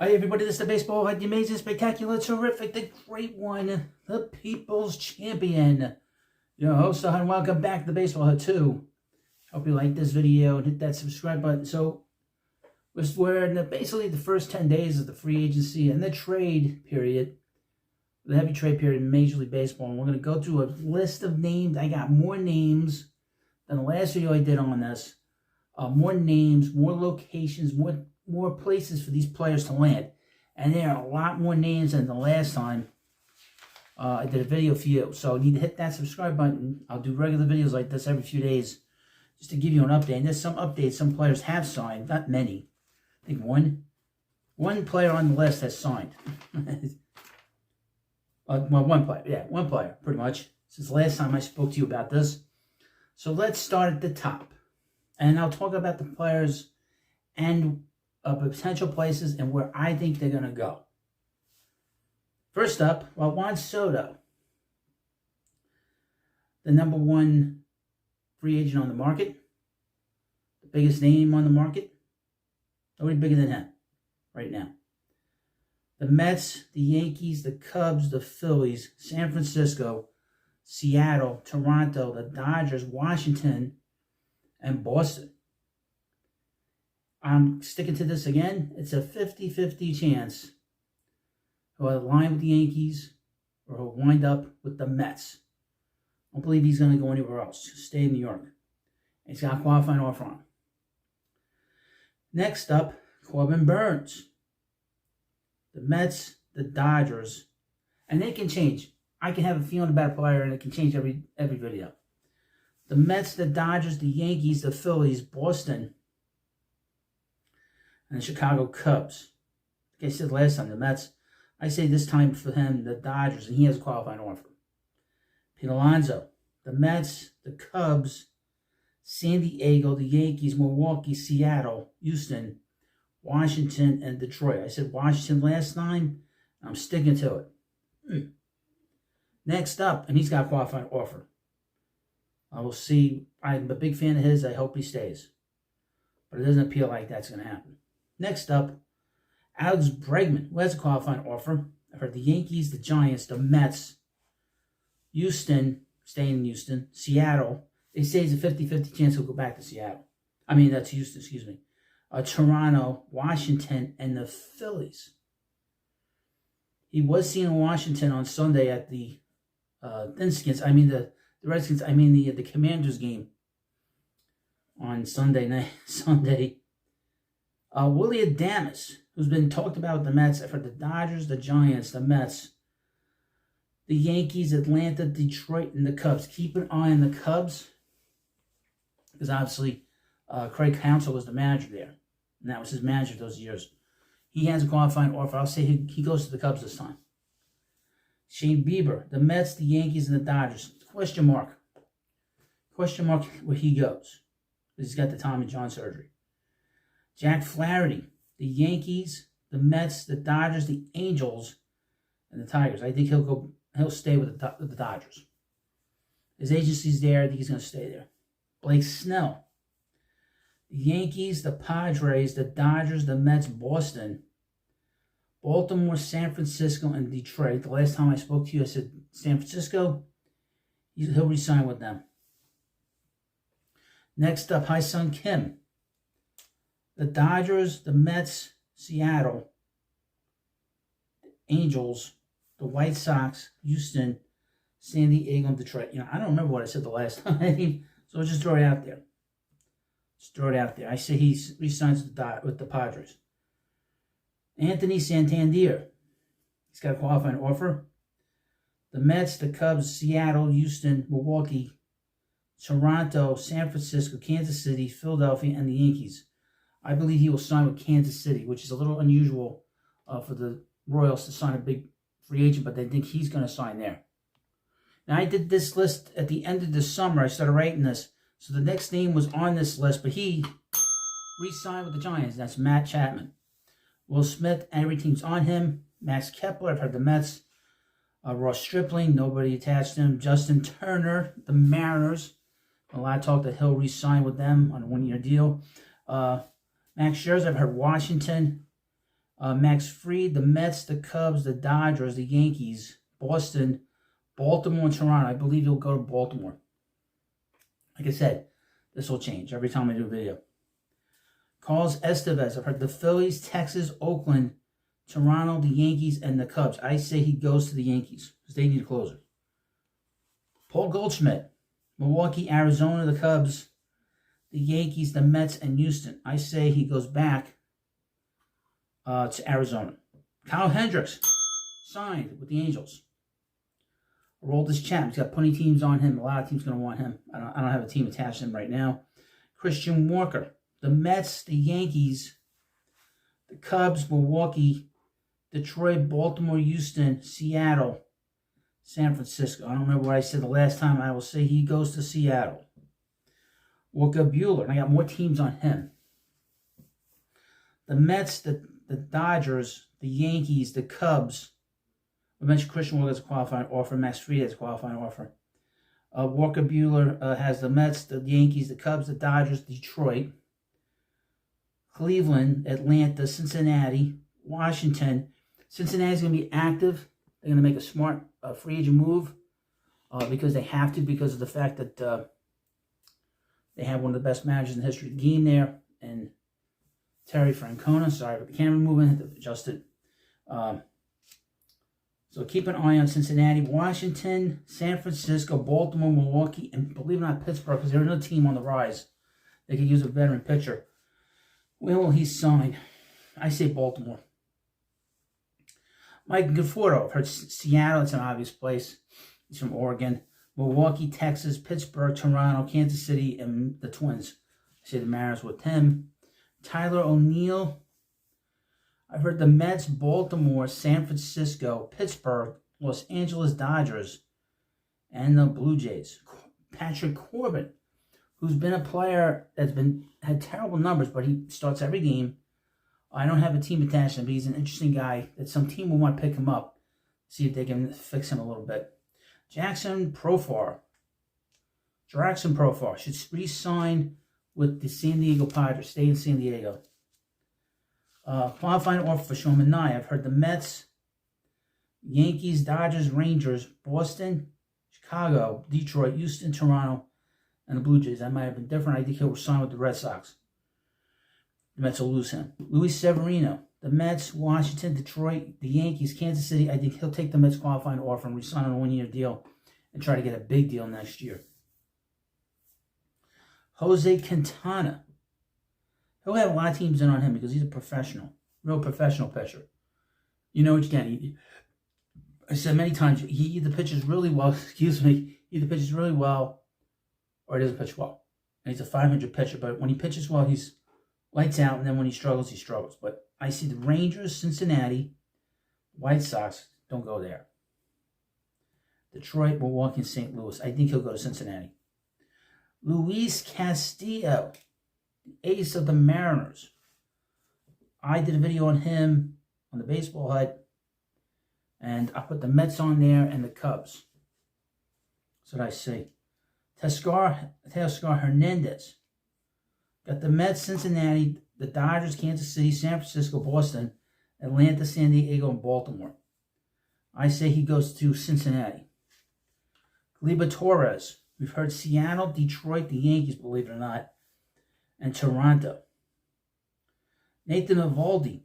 Hi everybody, this is the baseball head, the amazing, spectacular, terrific, the great one, the people's champion. Your host, and welcome back to the baseball head 2. Hope you like this video and hit that subscribe button. So, we're in basically the first 10 days of the free agency and the trade period, the heavy trade period in Major League Baseball. And we're going to go through a list of names. I got more names than the last video I did on this. More names, more locations, more places for these players to land. And there are a lot more names than the last time I did a video for you. So you need to hit that subscribe button. I'll do regular videos like this every few days just to give you an update. And there's some updates some players have signed, not many. I think one player on the list has signed. Well, one player. Yeah, one player, pretty much. Since the last time I spoke to you about this. So let's start at the top. And I'll talk about the players and potential places and where I think they're going to go. First up, Juan Soto, the number one free agent on the market, the biggest name on the market. Nobody bigger than him right now. The Mets, the Yankees, the Cubs, the Phillies, San Francisco, Seattle, Toronto, the Dodgers, Washington, and Boston. I'm sticking to this again. It's a 50-50 chance he'll align with the Yankees or he'll wind up with the Mets. I don't believe he's going to go anywhere else. He'll stay in New York. He's got a qualifying offer on him. Next up, Corbin Burns. The Mets, the Dodgers, and they can change. I can have a feeling about a player and it can change every video. The Mets, the Dodgers, the Yankees, the Phillies, Boston, and the Chicago Cubs. Like I said last time, the Mets, I say this time for him, the Dodgers, and he has a qualifying offer. Pete Alonso, the Mets, the Cubs, San Diego, the Yankees, Milwaukee, Seattle, Houston, Washington, and Detroit. I said Washington last time. I'm sticking to it. Next up, and he's got a qualifying offer. I will see. I'm a big fan of his. I hope he stays. But it doesn't appear like that's going to happen. Next up, Alex Bregman, who has a qualifying offer. I've heard the Yankees, the Giants, the Mets, Houston, staying in Houston, Seattle. They say it's a 50-50 chance he'll go back to Seattle. I mean, that's Houston, excuse me. Toronto, Washington, and the Phillies. He was seen in Washington on Sunday at the the Redskins, the Commanders game on Sunday night. Willie Adames, who's been talked about with the Mets. I've heard the Dodgers, the Giants, the Mets, the Yankees, Atlanta, Detroit, and the Cubs. Keep an eye on the Cubs because obviously Craig Counsell was the manager there, and that was his manager those years. He has a qualifying offer. I'll say he goes to the Cubs this time. Shane Bieber, the Mets, the Yankees, and the Dodgers. Question mark where he goes. He's got the Tommy John surgery. Jack Flaherty, the Yankees, the Mets, the Dodgers, the Angels, and the Tigers. I think he'll stay with the Dodgers. His agency's there. I think he's going to stay there. Blake Snell, the Yankees, the Padres, the Dodgers, the Mets, Boston, Baltimore, San Francisco, and Detroit. The last time I spoke to you, I said San Francisco. He'll resign with them. Next up, Ha-Seong Kim. The Dodgers, the Mets, Seattle, the Angels, the White Sox, Houston, San Diego, and Detroit. I don't remember what I said the last time, so I'll just throw it out there. I say he resigns with the Padres. Anthony Santander. He's got a qualifying offer. The Mets, the Cubs, Seattle, Houston, Milwaukee, Toronto, San Francisco, Kansas City, Philadelphia, and the Yankees. I believe he will sign with Kansas City, which is a little unusual for the Royals to sign a big free agent, but they think he's going to sign there. Now, I did this list at the end of the summer. I started writing this. So the next name was on this list, but he re-signed with the Giants. That's Matt Chapman. Will Smith, every team's on him. Max Kepler, I've heard the Mets. Ross Stripling, nobody attached to him. Justin Turner, the Mariners. A lot of talk that he'll re-sign with them on a one-year deal. Max Scherzer, I've heard Washington. Max Fried, the Mets, the Cubs, the Dodgers, the Yankees, Boston, Baltimore, and Toronto. I believe he'll go to Baltimore. Like I said, this will change every time I do a video. Carlos Estevez, I've heard the Phillies, Texas, Oakland, Toronto, the Yankees, and the Cubs. I say he goes to the Yankees because they need a closer. Paul Goldschmidt, Milwaukee, Arizona, the Cubs, the Yankees, the Mets, and Houston. I say he goes back to Arizona. Kyle Hendricks signed with the Angels. Aroldis Chapman, he's got plenty of teams on him. A lot of teams going to want him. I don't have a team attached to him right now. Christian Walker, the Mets, the Yankees, the Cubs, Milwaukee, Detroit, Baltimore, Houston, Seattle, San Francisco. I don't remember what I said the last time. I will say he goes to Seattle. Walker Buehler, and I got more teams on him. The Mets, the Dodgers, the Yankees, the Cubs. We mentioned Christian Walker has a qualifying offer. Max Fried has a qualifying offer. Walker Buehler has the Mets, the Yankees, the Cubs, the Dodgers, Detroit, Cleveland, Atlanta, Cincinnati, Washington. Cincinnati's going to be active. They're going to make a smart free agent move because they have to, because of the fact that they have one of the best managers in the history of the game there, and Terry Francona. Sorry about the camera movement. I had to adjust it. So keep an eye on Cincinnati, Washington, San Francisco, Baltimore, Milwaukee, and believe it or not, Pittsburgh, because they're another team on the rise. They could use a veteran pitcher. When will he sign? I say Baltimore. Mike Conforto, I've heard Seattle, it's an obvious place. He's from Oregon. Milwaukee, Texas, Pittsburgh, Toronto, Kansas City, and the Twins. I say the Mariners with him. Tyler O'Neill. I've heard the Mets, Baltimore, San Francisco, Pittsburgh, Los Angeles Dodgers, and the Blue Jays. Patrick Corbin, who's been a player that's had terrible numbers, but he starts every game. I don't have a team attached to him, but he's an interesting guy that some team will want to pick him up, see if they can fix him a little bit. Jackson Profar should re-sign with the San Diego Padres, stay in San Diego. Qualifying offer for Sean Manaea. I've heard the Mets, Yankees, Dodgers, Rangers, Boston, Chicago, Detroit, Houston, Toronto, and the Blue Jays. That might have been different. I think he'll sign with the Red Sox. The Mets will lose him. Luis Severino, the Mets, Washington, Detroit, the Yankees, Kansas City. I think he'll take the Mets qualifying offer and re-sign on a one-year deal and try to get a big deal next year. Jose Quintana. He'll have a lot of teams in on him because he's a professional, real professional pitcher. You know what you get. I said many times, he either pitches really well, either pitches really well or he doesn't pitch well. And he's a 500 pitcher, but when he pitches well, he's lights out, and then when he struggles, he struggles. But I see the Rangers, Cincinnati, White Sox, don't go there. Detroit, Milwaukee, and St. Louis. I think he'll go to Cincinnati. Luis Castillo, the ace of the Mariners. I did a video on him on the Baseball Hut, and I put the Mets on there and the Cubs. That's what I see. Teoscar Hernandez. Got the Mets, Cincinnati, the Dodgers, Kansas City, San Francisco, Boston, Atlanta, San Diego, and Baltimore. I say he goes to Cincinnati. Gleyber Torres. We've heard Seattle, Detroit, the Yankees, believe it or not, and Toronto. Nathan Eovaldi.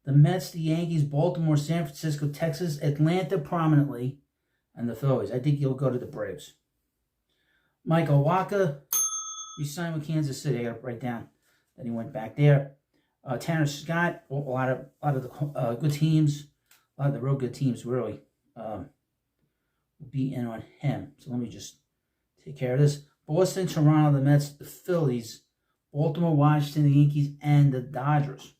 The Mets, the Yankees, Baltimore, San Francisco, Texas, Atlanta prominently, and the Phillies. I think he'll go to the Braves. Michael Wacha. He signed with Kansas City. I got to write down that he went back there. Tanner Scott, a lot of the good teams, a lot of the real good teams really will be in on him. So let me just take care of this. Boston, Toronto, the Mets, the Phillies, Baltimore, Washington, the Yankees, and the Dodgers.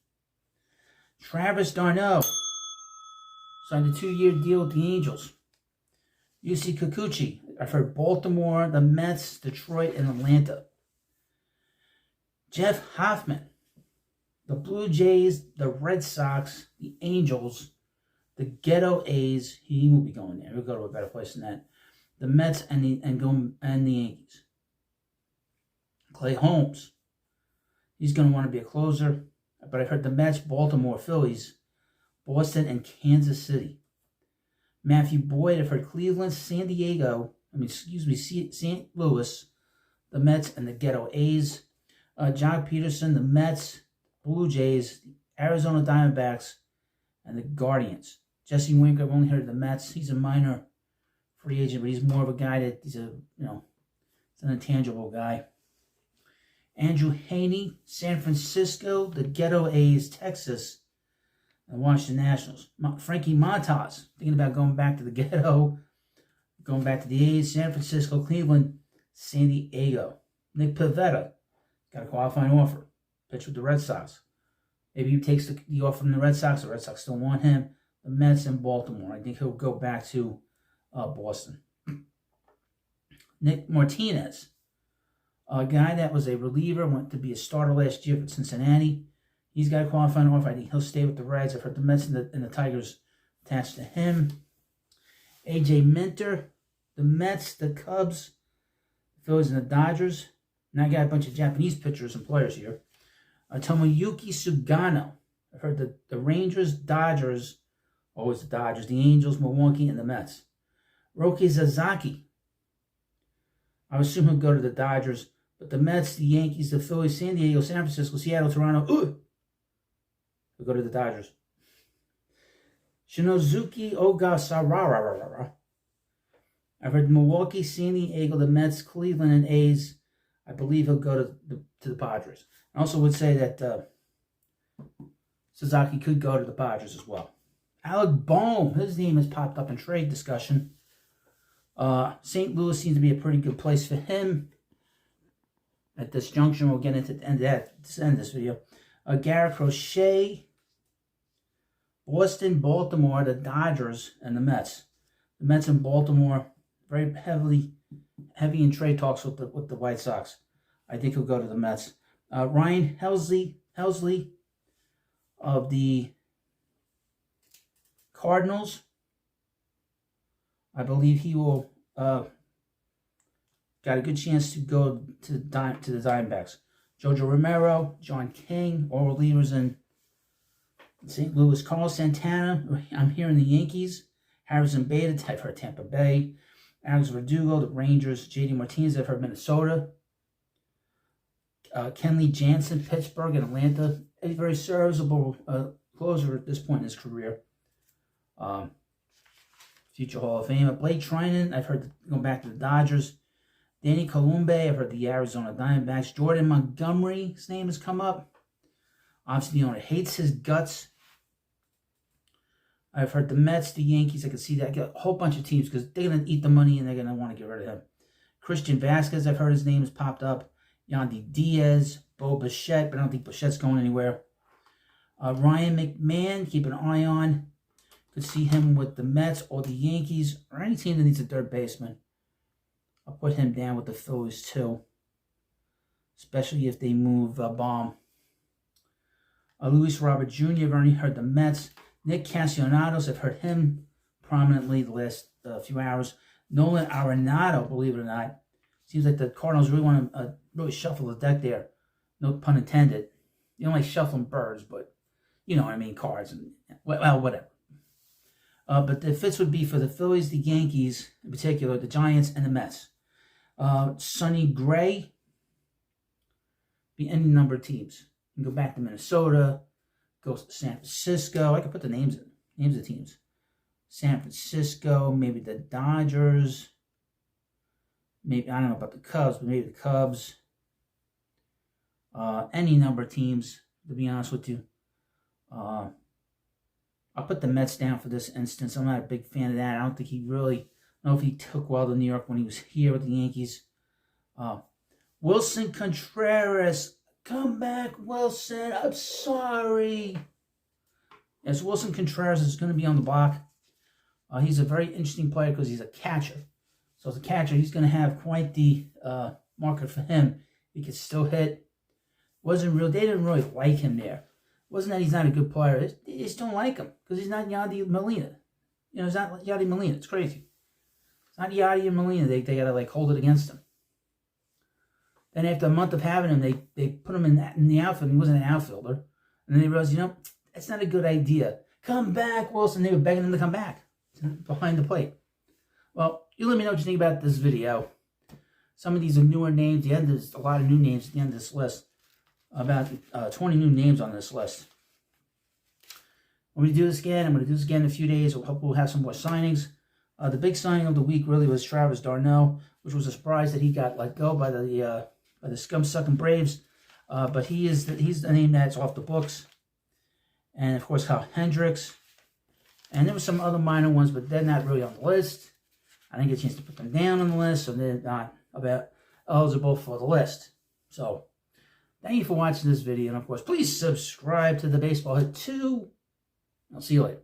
Travis d'Arnaud signed a 2-year deal with the Angels. Yusei Kikuchi. I've heard Baltimore, the Mets, Detroit, and Atlanta. Jeff Hoffman, the Blue Jays, the Red Sox, the Angels, the Ghetto A's. He won't be going there. He'll go to a better place than that. The Mets and the Yankees. Clay Holmes. He's going to want to be a closer. but I've heard the Mets, Baltimore, Phillies, Boston, and Kansas City. Matthew Boyd, I've heard Cleveland, St. Louis, the Mets, and the Ghetto A's. John Peterson, the Mets, Blue Jays, Arizona Diamondbacks, and the Guardians. Jesse Winker, I've only heard of the Mets. He's a minor free agent, but he's more of a guy that he's an intangible guy. Andrew Haney, San Francisco, the Ghetto A's, Texas, and the Washington Nationals. Frankie Montas, thinking about going back to the Ghetto, going back to the A's, San Francisco, Cleveland, San Diego. Nick Pivetta, got a qualifying offer, pitch with the Red Sox. Maybe he takes the offer from the Red Sox still want him. The Mets and Baltimore. I think he'll go back to Boston. Nick Martinez, a guy that was a reliever, went to be a starter last year for Cincinnati. He's got a qualifying offer. I think he'll stay with the Reds. I've heard the Mets and the Tigers attached to him. AJ Minter, the Mets, the Cubs, the Phillies, and the Dodgers. Now I got a bunch of Japanese pitchers and players here. Tomoyuki Sugano. I've heard the Rangers, Dodgers, always the Dodgers, the Angels, Milwaukee, and the Mets. Roki Sasaki. I would assume he'll go to the Dodgers, but the Mets, the Yankees, the Phillies, San Diego, San Francisco, Seattle, Toronto, he'll go to the Dodgers. Shinozuki Ogasawara. I've heard Milwaukee, San Diego, the Mets, Cleveland, and A's. I believe he'll go to the Padres. I also would say that Sasaki could go to the Padres as well. Alec Bohm, his name has popped up in trade discussion. St. Louis seems to be a pretty good place for him. At this junction, we'll get into the end of this video. Garrett Crochet, Boston, Baltimore, the Dodgers, and the Mets. The Mets and Baltimore, very heavy in trade talks with the White Sox. I think he'll go to the Mets. Ryan Helsley of the Cardinals. I believe he will got a good chance to go to the Diamondbacks. Jojo Romero, John King, all relievers in St. Louis. Carlos Santana, I'm hearing the Yankees. Harrison Bader, I've heard Tampa Bay. Alex Verdugo, the Rangers. J.D. Martinez, I've heard Minnesota. Kenley Jansen, Pittsburgh and Atlanta. A very serviceable closer at this point in his career. Future Hall of Famer. Blake Trinan, I've heard going back to the Dodgers. Danny Columbe, I've heard the Arizona Diamondbacks. Jordan Montgomery, his name has come up. Obviously, the owner hates his guts. I've heard the Mets, the Yankees. I can see that. I got a whole bunch of teams because they're going to eat the money and they're going to want to get rid of him. Christian Vasquez, I've heard his name has popped up. Yandy Diaz, Bo Bichette, but I don't think Bichette's going anywhere. Ryan McMahon, keep an eye on. Could see him with the Mets or the Yankees or any team that needs a third baseman. I'll put him down with the Phillies too, especially if they move Baum. Luis Robert Jr., I've already heard the Mets. Nick Castellanos, I've heard him prominently the last few hours. Nolan Arenado, believe it or not. Seems like the Cardinals really want to really shuffle the deck there. No pun intended. You don't like shuffling birds, but you know what I mean, cards and well, whatever. But the fits would be for the Phillies, the Yankees, in particular, the Giants, and the Mets. Sonny Gray, be any number of teams. You can go back to Minnesota, go to San Francisco. I could put the names of teams. San Francisco, maybe the Dodgers. Maybe, I don't know about the Cubs, but maybe the Cubs. Any number of teams, to be honest with you. I'll put the Mets down for this instance. I'm not a big fan of that. I don't think he really, I don't know if he took well to New York when he was here with the Yankees. Wilson Contreras. Come back, Wilson. I'm sorry. Yes, Wilson Contreras is going to be on the block. He's a very interesting player because he's a catcher. So as a catcher, he's going to have quite the market for him. He can still hit. They didn't really like him there. It wasn't that he's not a good player. They just don't like him because he's not Yadi Molina. You know, he's not Yadi Molina. It's crazy. It's not Yadi and Molina. They got to like hold it against him. Then after a month of having him, they put him in the outfield. He wasn't an outfielder. And And then they realized, that's not a good idea. Come back, Wilson. They were begging him to come back behind the plate. Well, you let me know what you think about this video. Some of these are newer names. The end is a lot of new names at the end of this list. About 20 new names on this list. When we do this again, I'm going to do this again in a few days. I hope we'll have some more signings. The big signing of the week really was Travis d'Arnaud, which was a surprise that he got let go by the scum-sucking Braves. But he's the name that's off the books. And, of course, Kyle Hendricks. And there were some other minor ones, but they're not really on the list. I didn't get a chance to put them down on the list, so they're not about eligible for the list. So, thank you for watching this video. And, of course, please subscribe to the Baseball Hit 2. I'll see you later.